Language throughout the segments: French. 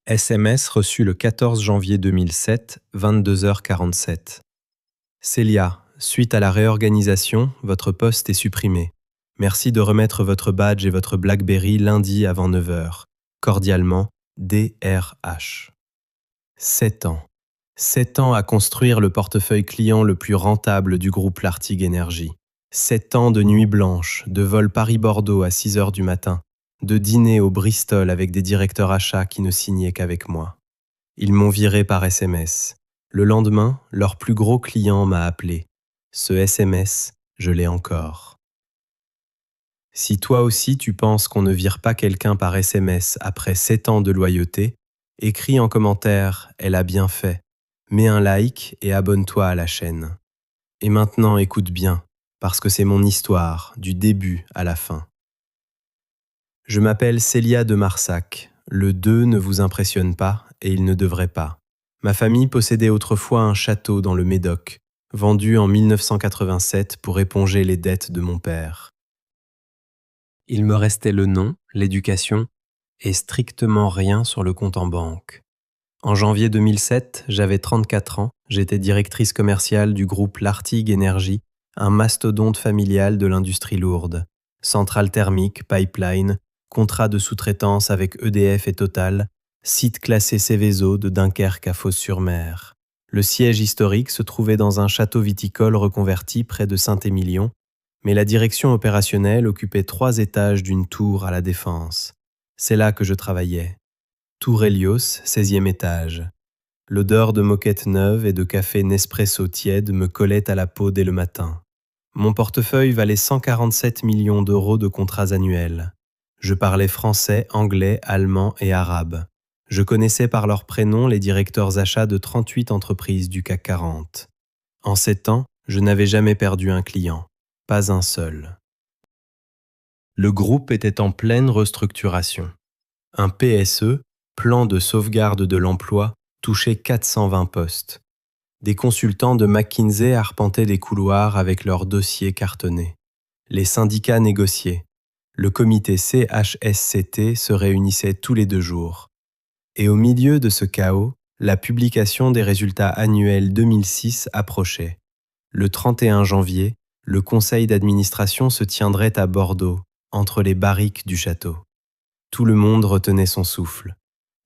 SMS reçu le 14 janvier 2007, 22h47. Célia, suite à la réorganisation, votre poste est supprimé. Merci de remettre votre badge et votre BlackBerry lundi avant 9h. Cordialement, DRH. 7 ans. 7 ans à construire le portefeuille client le plus rentable du groupe Lartigue Énergie. 7 ans de nuits blanches, de vol Paris-Bordeaux à 6h du matin, de dîner au Bristol avec des directeurs achats qui ne signaient qu'avec moi. Ils m'ont viré par SMS. Le lendemain, leur plus gros client m'a appelé. Ce SMS, je l'ai encore. Si toi aussi tu penses qu'on ne vire pas quelqu'un par SMS après 7 ans de loyauté, écris en commentaire « Elle a bien fait ». Mets un like et abonne-toi à la chaîne. Et maintenant écoute bien, parce que c'est mon histoire, du début à la fin. Je m'appelle Célia de Marsac. Le 2 ne vous impressionne pas et il ne devrait pas. Ma famille possédait autrefois un château dans le Médoc, vendu en 1987 pour éponger les dettes de mon père. Il me restait le nom, l'éducation et strictement rien sur le compte en banque. En janvier 2007, j'avais 34 ans, j'étais directrice commerciale du groupe Lartigue Énergie, un mastodonte familial de l'industrie lourde. Centrale thermique, pipeline, contrat de sous-traitance avec EDF et Total, site classé Céveso de Dunkerque à Fos-sur-Mer. Le siège historique se trouvait dans un château viticole reconverti près de Saint-Émilion, mais la direction opérationnelle occupait 3 étages d'une tour à la Défense. C'est là que je travaillais. Tour Hélios, 16e étage. L'odeur de moquette neuve et de café Nespresso tiède me collait à la peau dès le matin. Mon portefeuille valait 147 millions d'euros de contrats annuels. Je parlais français, anglais, allemand et arabe. Je connaissais par leurs prénoms les directeurs achats de 38 entreprises du CAC 40. En 7 ans, je n'avais jamais perdu un client, pas un seul. Le groupe était en pleine restructuration. Un PSE, plan de sauvegarde de l'emploi, touchait 420 postes. Des consultants de McKinsey arpentaient les couloirs avec leurs dossiers cartonnés. Les syndicats négociaient. Le comité CHSCT se réunissait tous les 2 jours. Et au milieu de ce chaos, la publication des résultats annuels 2006 approchait. Le 31 janvier, le conseil d'administration se tiendrait à Bordeaux, entre les barriques du château. Tout le monde retenait son souffle.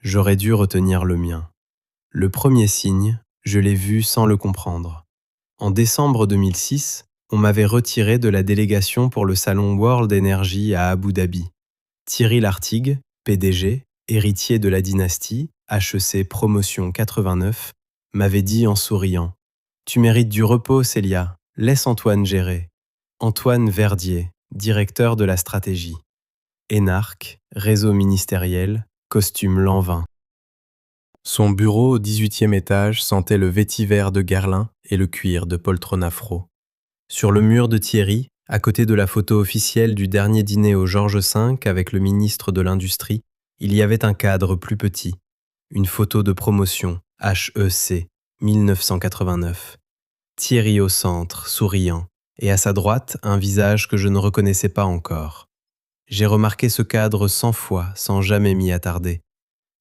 J'aurais dû retenir le mien. Le premier signe, je l'ai vu sans le comprendre. En décembre 2006, on m'avait retiré de la délégation pour le salon World Energy à Abu Dhabi. Thierry Lartigue, PDG, héritier de la dynastie, HEC Promotion 89, m'avait dit en souriant « Tu mérites du repos, Célia, laisse Antoine gérer. » Antoine Verdier, directeur de la stratégie. Énarque, réseau ministériel, costume Lanvin. Son bureau au 18e étage sentait le vétiver de Guerlain et le cuir de poltron afro. Sur le mur de Thierry, à côté de la photo officielle du dernier dîner au Georges V avec le ministre de l'Industrie, il y avait un cadre plus petit, une photo de promotion, HEC, 1989. Thierry au centre, souriant, et à sa droite, un visage que je ne reconnaissais pas encore. J'ai remarqué ce cadre 100 fois sans jamais m'y attarder.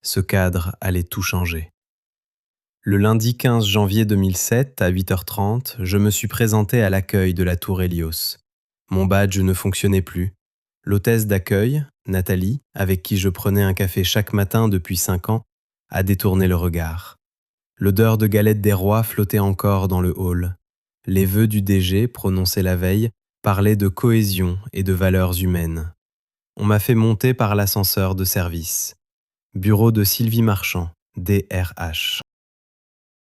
Ce cadre allait tout changer. Le lundi 15 janvier 2007, à 8h30, je me suis présenté à l'accueil de la Tour Hélios. Mon badge ne fonctionnait plus. L'hôtesse d'accueil, Nathalie, avec qui je prenais un café chaque matin depuis 5 ans, a détourné le regard. L'odeur de galette des rois flottait encore dans le hall. Les vœux du DG, prononcés la veille, parlaient de cohésion et de valeurs humaines. On m'a fait monter par l'ascenseur de service. Bureau de Sylvie Marchand, DRH.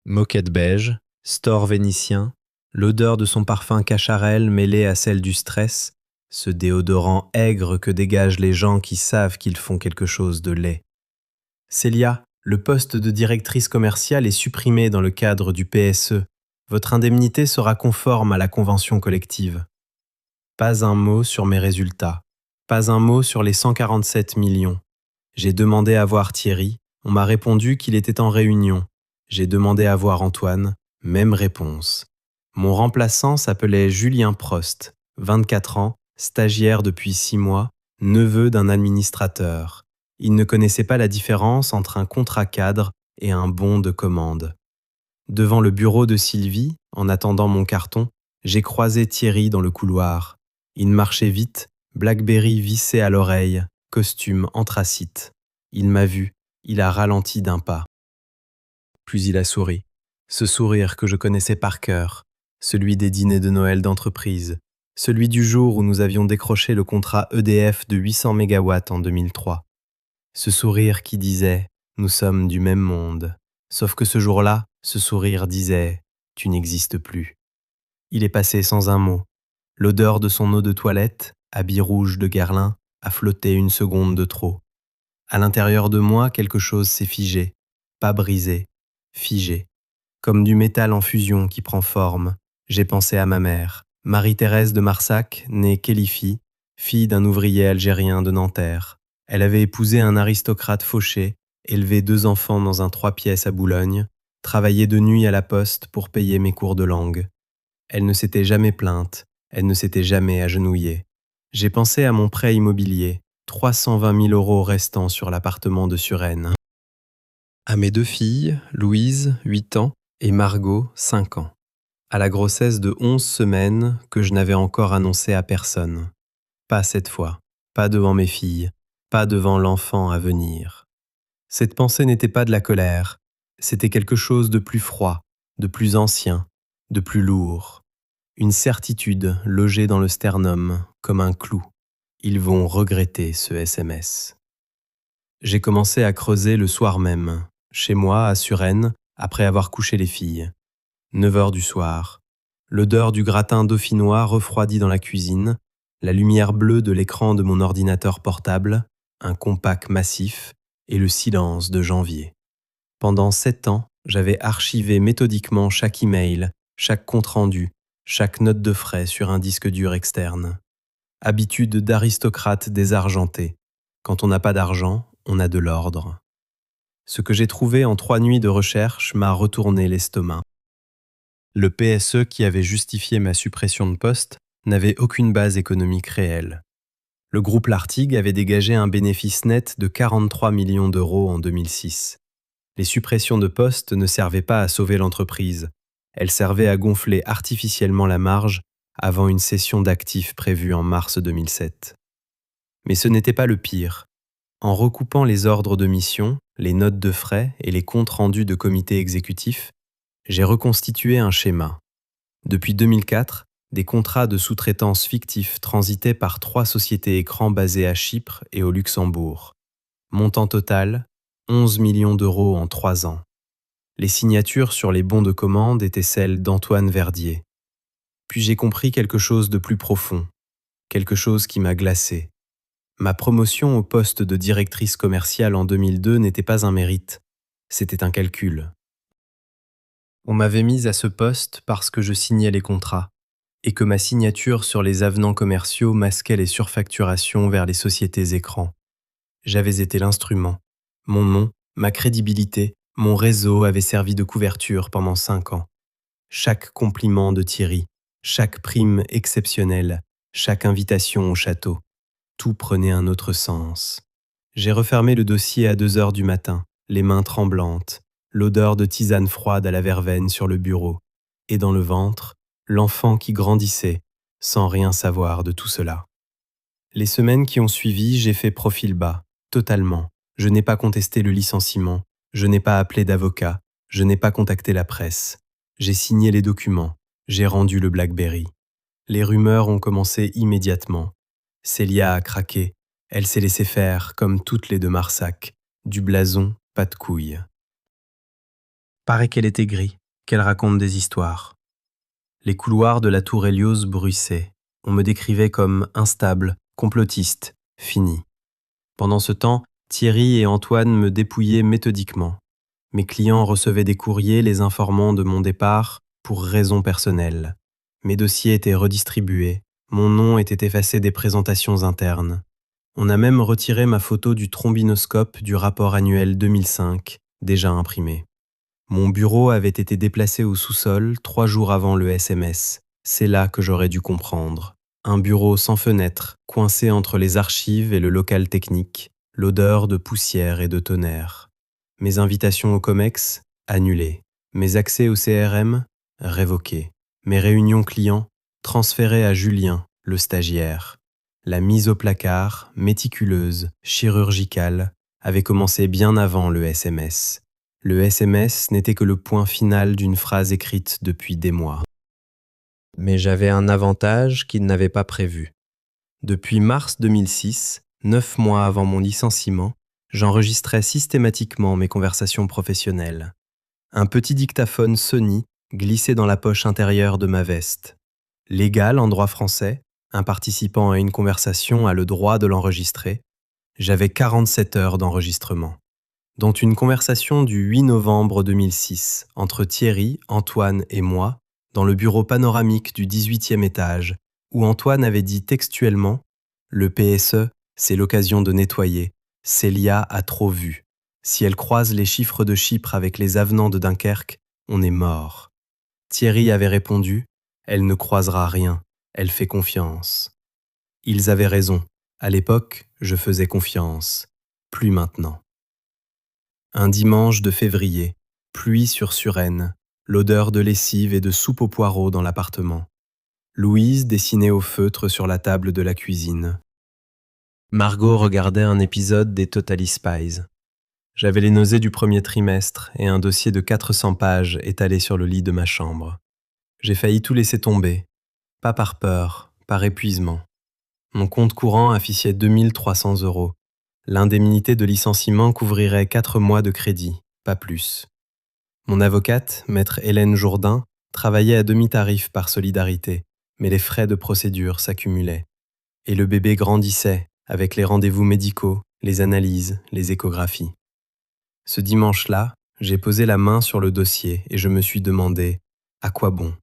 Moquette beige, store vénitien, l'odeur de son parfum cacharel mêlée à celle du stress, ce déodorant aigre que dégagent les gens qui savent qu'ils font quelque chose de laid. Célia, le poste de directrice commerciale est supprimé dans le cadre du PSE. Votre indemnité sera conforme à la convention collective. Pas un mot sur mes résultats, pas un mot sur les 147 millions. J'ai demandé à voir Thierry, on m'a répondu qu'il était en réunion. J'ai demandé à voir Antoine, même réponse. Mon remplaçant s'appelait Julien Prost, 24 ans, stagiaire depuis 6 mois, neveu d'un administrateur. Il ne connaissait pas la différence entre un contrat cadre et un bon de commande. Devant le bureau de Sylvie, en attendant mon carton, j'ai croisé Thierry dans le couloir. Il marchait vite, Blackberry vissé à l'oreille, costume anthracite. Il m'a vu, il a ralenti d'un pas. Puis il a souri. Ce sourire que je connaissais par cœur, celui des dîners de Noël d'entreprise, celui du jour où nous avions décroché le contrat EDF de 800 mégawatts en 2003. Ce sourire qui disait « Nous sommes du même monde ». Sauf que ce jour-là, ce sourire disait « Tu n'existes plus ». Il est passé sans un mot. L'odeur de son eau de toilette, habit rouge de Guerlain, a flotté une seconde de trop. À l'intérieur de moi, quelque chose s'est figé, pas brisé, figé. Comme du métal en fusion qui prend forme, j'ai pensé à ma mère, Marie-Thérèse de Marsac, née Kélifi, fille d'un ouvrier algérien de Nanterre. Elle avait épousé un aristocrate fauché, élevé 2 enfants dans un 3 pièces à Boulogne, travaillé de nuit à la poste pour payer mes cours de langue. Elle ne s'était jamais plainte, elle ne s'était jamais agenouillée. J'ai pensé à mon prêt immobilier, 320 000 € restants sur l'appartement de Suresnes. À mes 2 filles, Louise, 8 ans, et Margot, 5 ans. À la grossesse de 11 semaines que je n'avais encore annoncée à personne. Pas cette fois, pas devant mes filles, pas devant l'enfant à venir. Cette pensée n'était pas de la colère, c'était quelque chose de plus froid, de plus ancien, de plus lourd. Une certitude logée dans le sternum, comme un clou. Ils vont regretter ce SMS. J'ai commencé à creuser le soir même, chez moi, à Suresnes, après avoir couché les filles. 9 heures du soir. L'odeur du gratin dauphinois refroidit dans la cuisine, la lumière bleue de l'écran de mon ordinateur portable, un compact massif, et le silence de janvier. Pendant 7 ans, j'avais archivé méthodiquement chaque email, chaque compte-rendu, chaque note de frais sur un disque dur externe. Habitude d'aristocrate désargenté. Quand on n'a pas d'argent, on a de l'ordre. Ce que j'ai trouvé en 3 nuits de recherche m'a retourné l'estomac. Le PSE qui avait justifié ma suppression de poste n'avait aucune base économique réelle. Le groupe Lartigue avait dégagé un bénéfice net de 43 millions d'euros en 2006. Les suppressions de postes ne servaient pas à sauver l'entreprise. Elles servaient à gonfler artificiellement la marge avant une cession d'actifs prévue en mars 2007. Mais ce n'était pas le pire. En recoupant les ordres de mission, les notes de frais et les comptes rendus de comités exécutifs, j'ai reconstitué un schéma. Depuis 2004, des contrats de sous-traitance fictifs transitaient par 3 sociétés écrans basées à Chypre et au Luxembourg. Montant total, 11 millions d'euros en 3 ans. Les signatures sur les bons de commande étaient celles d'Antoine Verdier. Puis j'ai compris quelque chose de plus profond, quelque chose qui m'a glacé. Ma promotion au poste de directrice commerciale en 2002 n'était pas un mérite, c'était un calcul. On m'avait mise à ce poste parce que je signais les contrats et que ma signature sur les avenants commerciaux masquait les surfacturations vers les sociétés écrans. J'avais été l'instrument. Mon nom, ma crédibilité, mon réseau avaient servi de couverture pendant 5 ans. Chaque compliment de Thierry, chaque prime exceptionnelle, chaque invitation au château, tout prenait un autre sens. J'ai refermé le dossier à 2 heures du matin, les mains tremblantes, l'odeur de tisane froide à la verveine sur le bureau, et dans le ventre, l'enfant qui grandissait, sans rien savoir de tout cela. Les semaines qui ont suivi, j'ai fait profil bas, totalement. Je n'ai pas contesté le licenciement, je n'ai pas appelé d'avocat, je n'ai pas contacté la presse. J'ai signé les documents, j'ai rendu le Blackberry. Les rumeurs ont commencé immédiatement. Célia a craqué, elle s'est laissée faire, comme toutes les de Marsac. Du blason, pas de couilles. Paraît qu'elle est aigrie, qu'elle raconte des histoires. Les couloirs de la tour Hélios bruissaient. On me décrivait comme instable, complotiste, fini. Pendant ce temps, Thierry et Antoine me dépouillaient méthodiquement. Mes clients recevaient des courriers les informant de mon départ pour raisons personnelles. Mes dossiers étaient redistribués, mon nom était effacé des présentations internes. On a même retiré ma photo du trombinoscope du rapport annuel 2005, déjà imprimé. Mon bureau avait été déplacé au sous-sol 3 jours avant le SMS. C'est là que j'aurais dû comprendre. Un bureau sans fenêtre, coincé entre les archives et le local technique, l'odeur de poussière et de tonnerre. Mes invitations au COMEX, annulées. Mes accès au CRM, révoqués. Mes réunions clients, transférées à Julien, le stagiaire. La mise au placard, méticuleuse, chirurgicale, avait commencé bien avant le SMS. Le SMS n'était que le point final d'une phrase écrite depuis des mois. Mais j'avais un avantage qu'il n'avait pas prévu. Depuis mars 2006, 9 mois avant mon licenciement, j'enregistrais systématiquement mes conversations professionnelles. Un petit dictaphone Sony glissé dans la poche intérieure de ma veste. Légal en droit français, un participant à une conversation a le droit de l'enregistrer. J'avais 47 heures d'enregistrement, dont une conversation du 8 novembre 2006 entre Thierry, Antoine et moi, dans le bureau panoramique du 18e étage, où Antoine avait dit textuellement « Le PSE, c'est l'occasion de nettoyer. Célia a trop vu. Si elle croise les chiffres de Chypre avec les avenants de Dunkerque, on est mort. » Thierry avait répondu « Elle ne croisera rien, elle fait confiance. » Ils avaient raison. À l'époque, je faisais confiance. Plus maintenant. Un dimanche de février, pluie sur Suresnes, l'odeur de lessive et de soupe aux poireaux dans l'appartement. Louise dessinait au feutre sur la table de la cuisine. Margot regardait un épisode des Totally Spies. J'avais les nausées du premier trimestre et un dossier de 400 pages étalé sur le lit de ma chambre. J'ai failli tout laisser tomber, pas par peur, par épuisement. Mon compte courant affichait 2300 €. L'indemnité de licenciement couvrirait 4 mois de crédit, pas plus. Mon avocate, maître Hélène Jourdain, travaillait à demi-tarif par solidarité, mais les frais de procédure s'accumulaient. Et le bébé grandissait, avec les rendez-vous médicaux, les analyses, les échographies. Ce dimanche-là, j'ai posé la main sur le dossier et je me suis demandé « À quoi bon ?»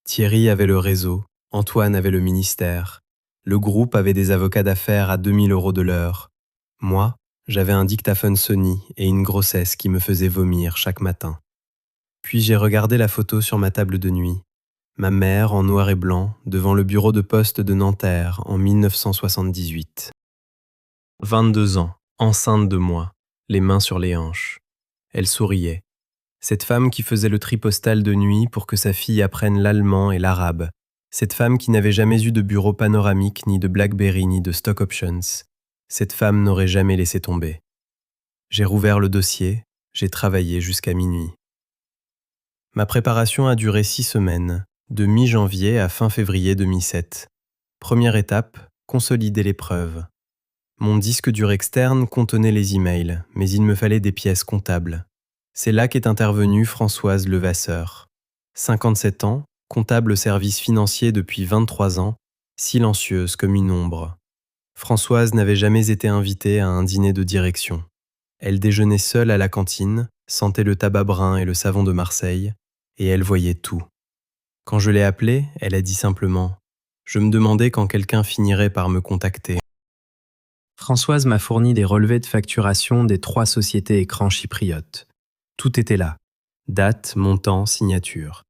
Thierry avait le réseau, Antoine avait le ministère, le groupe avait des avocats d'affaires à 2000 € de l'heure. Moi, j'avais un dictaphone Sony et une grossesse qui me faisait vomir chaque matin. Puis j'ai regardé la photo sur ma table de nuit. Ma mère en noir et blanc devant le bureau de poste de Nanterre en 1978. 22 ans, enceinte de moi, les mains sur les hanches. Elle souriait. Cette femme qui faisait le tri postal de nuit pour que sa fille apprenne l'allemand et l'arabe. Cette femme qui n'avait jamais eu de bureau panoramique, ni de BlackBerry, ni de stock options. Cette femme n'aurait jamais laissé tomber. J'ai rouvert le dossier, j'ai travaillé jusqu'à minuit. Ma préparation a duré 6 semaines, de mi-janvier à fin février 2007. Première étape, consolider les preuves. Mon disque dur externe contenait les emails, mais il me fallait des pièces comptables. C'est là qu'est intervenue Françoise Levasseur. 57 ans, comptable au service financier depuis 23 ans, silencieuse comme une ombre. Françoise n'avait jamais été invitée à un dîner de direction. Elle déjeunait seule à la cantine, sentait le tabac brun et le savon de Marseille, et elle voyait tout. Quand je l'ai appelée, elle a dit simplement « Je me demandais quand quelqu'un finirait par me contacter ». Françoise m'a fourni des relevés de facturation des 3 sociétés écrans chypriotes. Tout était là. Date, montant, signature.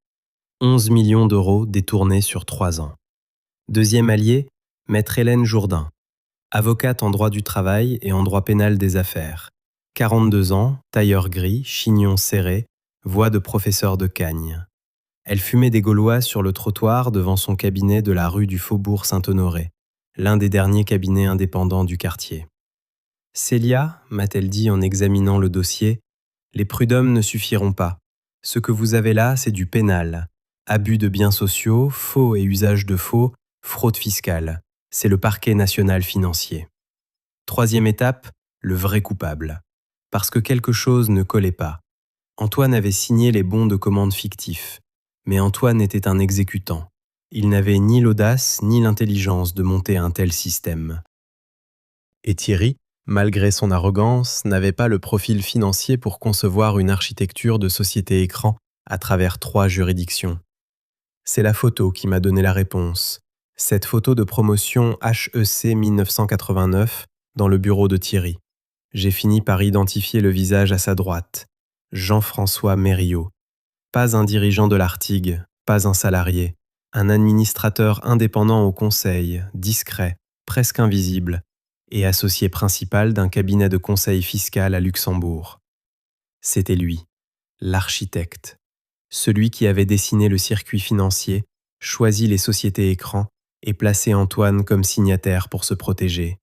11 millions d'euros détournés sur 3 ans. Deuxième allié, maître Hélène Jourdain. Avocate en droit du travail et en droit pénal des affaires. 42 ans, tailleur gris, chignon serré, voix de professeur de Cagnes. Elle fumait des gauloises sur le trottoir devant son cabinet de la rue du Faubourg Saint-Honoré, l'un des derniers cabinets indépendants du quartier. « Célia, m'a-t-elle dit en examinant le dossier, les prud'hommes ne suffiront pas. Ce que vous avez là, c'est du pénal. Abus de biens sociaux, faux et usage de faux, fraude fiscale. C'est le parquet national financier. Troisième étape, le vrai coupable. Parce que quelque chose ne collait pas. Antoine avait signé les bons de commande fictifs. Mais Antoine était un exécutant. Il n'avait ni l'audace ni l'intelligence de monter un tel système. Et Thierry, malgré son arrogance, n'avait pas le profil financier pour concevoir une architecture de société écran à travers 3 juridictions. C'est la photo qui m'a donné la réponse. Cette photo de promotion HEC 1989 dans le bureau de Thierry. J'ai fini par identifier le visage à sa droite. Jean-François Mériot. Pas un dirigeant de l'Artigue, pas un salarié. Un administrateur indépendant au conseil, discret, presque invisible. et associé principal d'un cabinet de conseil fiscal à Luxembourg. C'était lui, l'architecte, celui qui avait dessiné le circuit financier, choisi les sociétés écrans et placé Antoine comme signataire pour se protéger.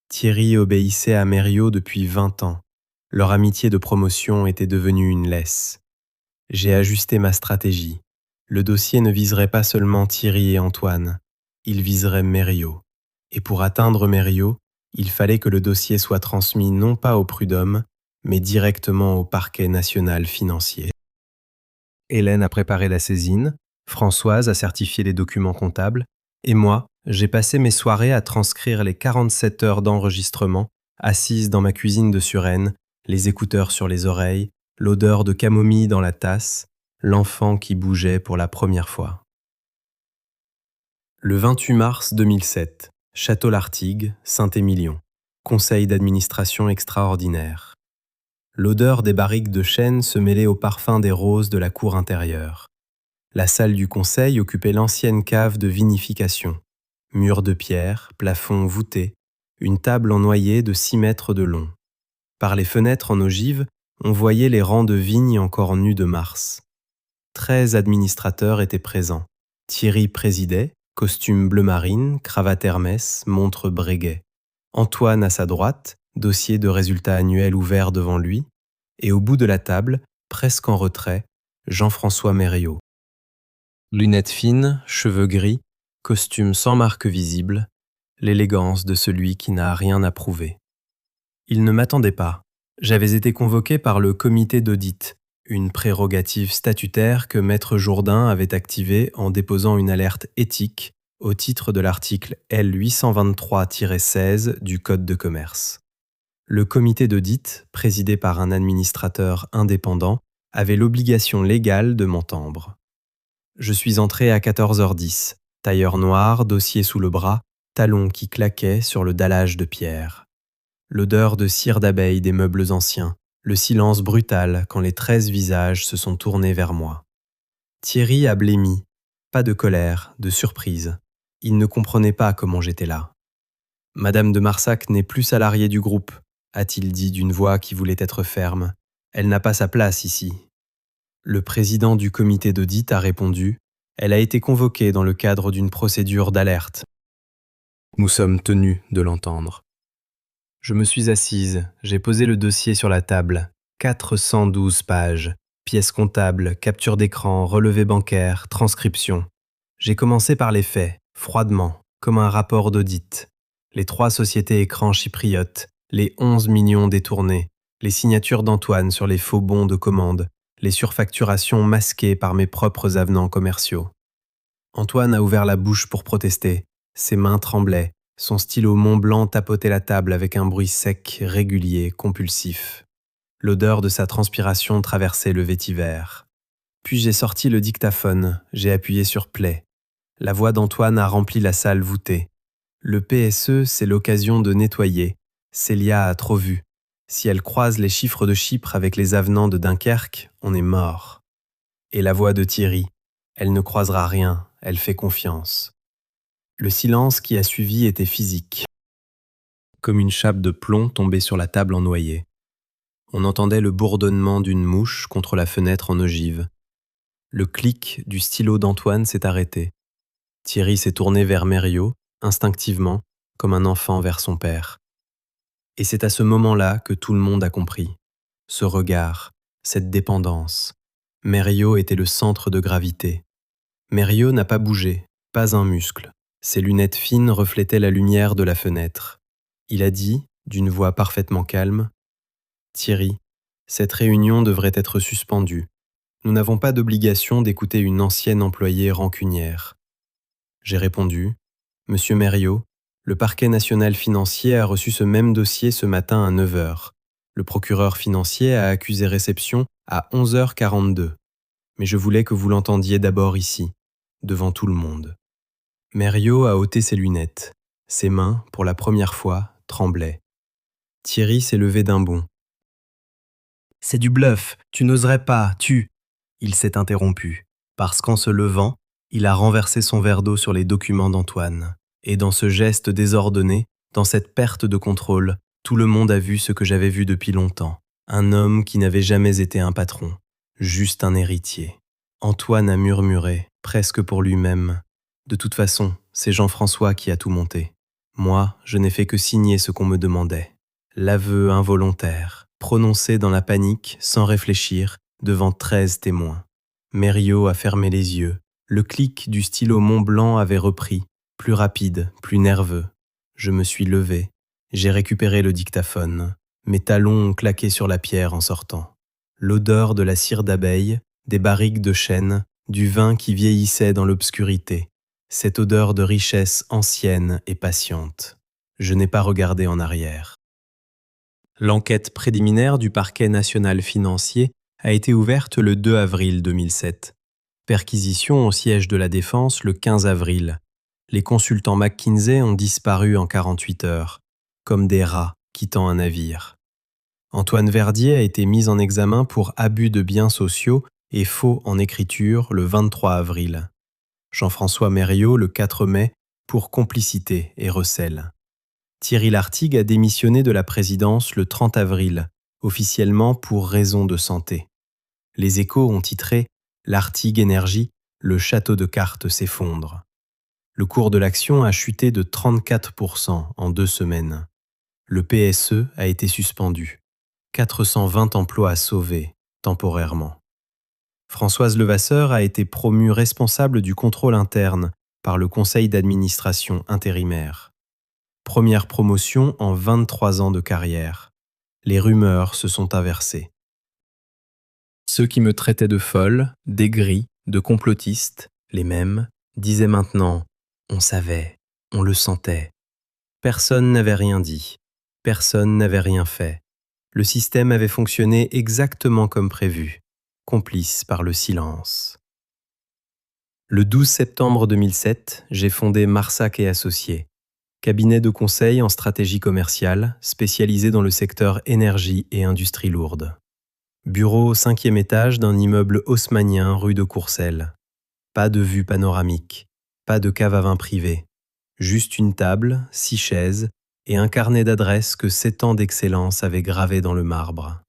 Thierry obéissait à Mériot depuis 20 ans. Leur amitié de promotion était devenue une laisse. J'ai ajusté ma stratégie. Le dossier ne viserait pas seulement Thierry et Antoine, il viserait Mériot. Et pour atteindre Mériot, il fallait que le dossier soit transmis non pas au prud'homme, mais directement au parquet national financier. Hélène a préparé la saisine, Françoise a certifié les documents comptables, et moi, j'ai passé mes soirées à transcrire les 47 heures d'enregistrement, assise dans ma cuisine de Suresnes, les écouteurs sur les oreilles, l'odeur de camomille dans la tasse, l'enfant qui bougeait pour la première fois. Le 28 mars 2007, Château-Lartigue, Saint-Émilion, conseil d'administration extraordinaire. L'odeur des barriques de chêne se mêlait au parfum des roses de la cour intérieure. La salle du conseil occupait l'ancienne cave de vinification. Murs de pierre, plafond voûté, une table en noyer de 6 mètres de long. Par les fenêtres en ogive, on voyait les rangs de vignes encore nus de mars. 13 administrateurs étaient présents. Thierry présidait, costume bleu marine, cravate Hermès, montre Breguet. Antoine à sa droite, dossier de résultats annuels ouvert devant lui, et au bout de la table, presque en retrait, Jean-François Mériot. Lunettes fines, cheveux gris, costume sans marque visible, l'élégance de celui qui n'a rien à prouver. Il ne m'attendait pas. J'avais été convoqué par le comité d'audit, une prérogative statutaire que Maître Jourdain avait activée en déposant une alerte éthique au titre de l'article L823-16 du Code de commerce. Le comité d'audit, présidé par un administrateur indépendant, avait l'obligation légale de m'entendre. Je suis entré à 14h10, tailleur noir, dossier sous le bras, talons qui claquaient sur le dallage de pierre. L'odeur de cire d'abeille des meubles anciens, le silence brutal quand les 13 visages se sont tournés vers moi. Thierry a blêmi, pas de colère, de surprise. Il ne comprenait pas comment j'étais là. « Madame de Marsac n'est plus salariée du groupe », a-t-il dit d'une voix qui voulait être ferme. « Elle n'a pas sa place ici. » Le président du comité d'audit a répondu « Elle a été convoquée dans le cadre d'une procédure d'alerte. » Nous sommes tenus de l'entendre. Je me suis assise, j'ai posé le dossier sur la table. 412 pages. Pièces comptables, capture d'écran, relevé bancaire, transcription. J'ai commencé par les faits, froidement, comme un rapport d'audit. Les 3 sociétés écrans chypriotes, les 11 millions détournés, les signatures d'Antoine sur les faux bons de commande, les surfacturations masquées par mes propres avenants commerciaux. Antoine a ouvert la bouche pour protester. Ses mains tremblaient. Son stylo Mont-Blanc tapotait la table avec un bruit sec, régulier, compulsif. L'odeur de sa transpiration traversait le vétiver. Puis j'ai sorti le dictaphone, j'ai appuyé sur play. La voix d'Antoine a rempli la salle voûtée. Le PSE, c'est l'occasion de nettoyer. Célia a trop vu. Si elle croise les chiffres de Chypre avec les avenants de Dunkerque, on est mort. Et la voix de Thierry. Elle ne croisera rien, elle fait confiance. Le silence qui a suivi était physique, comme une chape de plomb tombée sur la table en noyer. On entendait le bourdonnement d'une mouche contre la fenêtre en ogive. Le clic du stylo d'Antoine s'est arrêté. Thierry s'est tourné vers Mériot, instinctivement, comme un enfant vers son père. Et c'est à ce moment-là que tout le monde a compris. Ce regard, cette dépendance. Mériot était le centre de gravité. Mériot n'a pas bougé, pas un muscle. Ses lunettes fines reflétaient la lumière de la fenêtre. Il a dit, d'une voix parfaitement calme, « Thierry, cette réunion devrait être suspendue. Nous n'avons pas d'obligation d'écouter une ancienne employée rancunière. » J'ai répondu, « Monsieur Mériot, le parquet national financier a reçu ce même dossier ce matin à 9h. Le procureur financier a accusé réception à 11h42. Mais je voulais que vous l'entendiez d'abord ici, devant tout le monde. » Mériot a ôté ses lunettes. Ses mains, pour la première fois, tremblaient. Thierry s'est levé d'un bond. « C'est du bluff, tu n'oserais pas, tu… » Il s'est interrompu, parce qu'en se levant, il a renversé son verre d'eau sur les documents d'Antoine. Et dans ce geste désordonné, Dans cette perte de contrôle, tout le monde a vu ce que j'avais vu depuis longtemps. Un homme qui n'avait jamais été un patron, juste un héritier. Antoine a murmuré, presque pour lui-même. De toute façon, c'est Jean-François qui a tout monté. Moi, je n'ai fait que signer ce qu'on me demandait. L'aveu involontaire, prononcé dans la panique, sans réfléchir, devant 13 témoins. Mériot a fermé les yeux. Le clic du stylo Montblanc avait repris, plus rapide, plus nerveux. Je me suis levé. J'ai récupéré le dictaphone. Mes talons ont claqué sur la pierre en sortant. L'odeur de la cire d'abeille, des barriques de chêne, du vin qui vieillissait dans l'obscurité. Cette odeur de richesse ancienne et patiente. Je n'ai pas regardé en arrière. L'enquête préliminaire du parquet national financier a été ouverte le 2 avril 2007. Perquisition au siège de la Défense le 15 avril. Les consultants McKinsey ont disparu en 48 heures, comme des rats quittant un navire. Antoine Verdier a été mis en examen pour abus de biens sociaux et faux en écriture le 23 avril. Jean-François Mériot le 4 mai pour complicité et recel. Thierry Lartigue a démissionné de la présidence le 30 avril, officiellement pour raison de santé. Les Échos ont titré « Lartigue Énergie, le château de cartes s'effondre ». Le cours de l'action a chuté de 34% en 2 semaines. Le PSE a été suspendu. 420 emplois sauvés, temporairement. Françoise Levasseur a été promue responsable du contrôle interne par le conseil d'administration intérimaire. Première promotion en 23 ans de carrière. Les rumeurs se sont inversées. Ceux qui me traitaient de folle, d'aigrie, de complotiste, les mêmes, disaient maintenant « on savait, on le sentait ». Personne n'avait rien dit, personne n'avait rien fait. Le système avait fonctionné exactement comme prévu, complice par le silence. Le 12 septembre 2007, j'ai fondé Marsac et Associés, cabinet de conseil en stratégie commerciale spécialisé dans le secteur énergie et industrie lourde. Bureau au 5e étage d'un immeuble haussmannien rue de Courcelles. Pas de vue panoramique, pas de cave à vin privée, juste une table, 6 chaises et un carnet d'adresses que 7 ans d'excellence avaient gravé dans le marbre.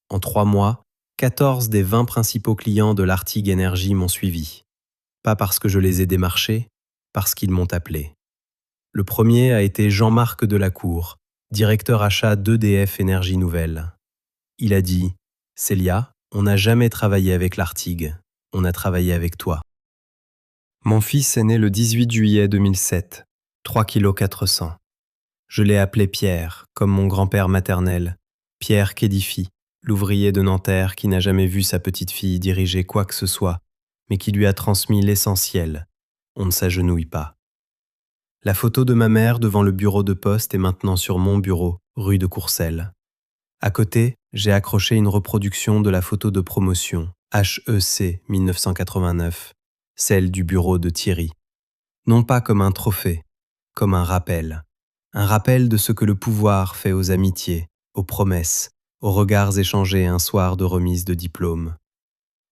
En 3 mois, 14 des 20 principaux clients de l'Artigue Énergie m'ont suivi. Pas parce que je les ai démarchés, parce qu'ils m'ont appelé. Le premier a été Jean-Marc Delacour, directeur achat d'EDF Énergie Nouvelle. Il a dit « Célia, on n'a jamais travaillé avec l'Artigue, on a travaillé avec toi ». Mon fils est né le 18 juillet 2007, 3,4 kg. Je l'ai appelé Pierre, comme mon grand-père maternel, Pierre Kédifi, l'ouvrier de Nanterre qui n'a jamais vu sa petite fille diriger quoi que ce soit, mais qui lui a transmis l'essentiel. On ne s'agenouille pas. La photo de ma mère devant le bureau de poste est maintenant sur mon bureau, rue de Courcelles. À côté, j'ai accroché une reproduction de la photo de promotion, HEC 1989, celle du bureau de Thierry. Non pas comme un trophée, comme un rappel de ce que le pouvoir fait aux amitiés, aux promesses, aux regards échangés un soir de remise de diplôme.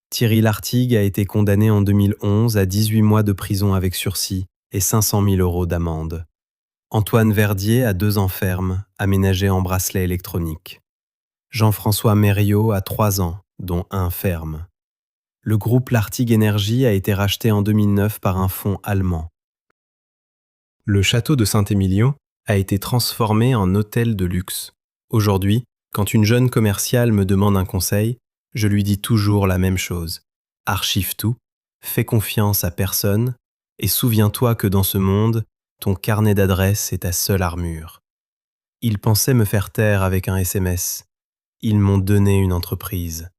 Thierry Lartigue a été condamné en 2011 à 18 mois de prison avec sursis et 500 000 € d'amende. Antoine Verdier a 2 ans ferme, aménagé en bracelet électronique. Jean-François Mériot a 3 ans, dont 1 ferme. Le groupe Lartigue Énergie a été racheté en 2009 par un fonds allemand. Le château de Saint-Émilion a été transformé en hôtel de luxe. Aujourd'hui, quand une jeune commerciale me demande un conseil, je lui dis toujours la même chose. Archive tout, fais confiance à personne et souviens-toi que dans ce monde, ton carnet d'adresses est ta seule armure. Ils pensaient me faire taire avec un SMS. Ils m'ont donné une entreprise.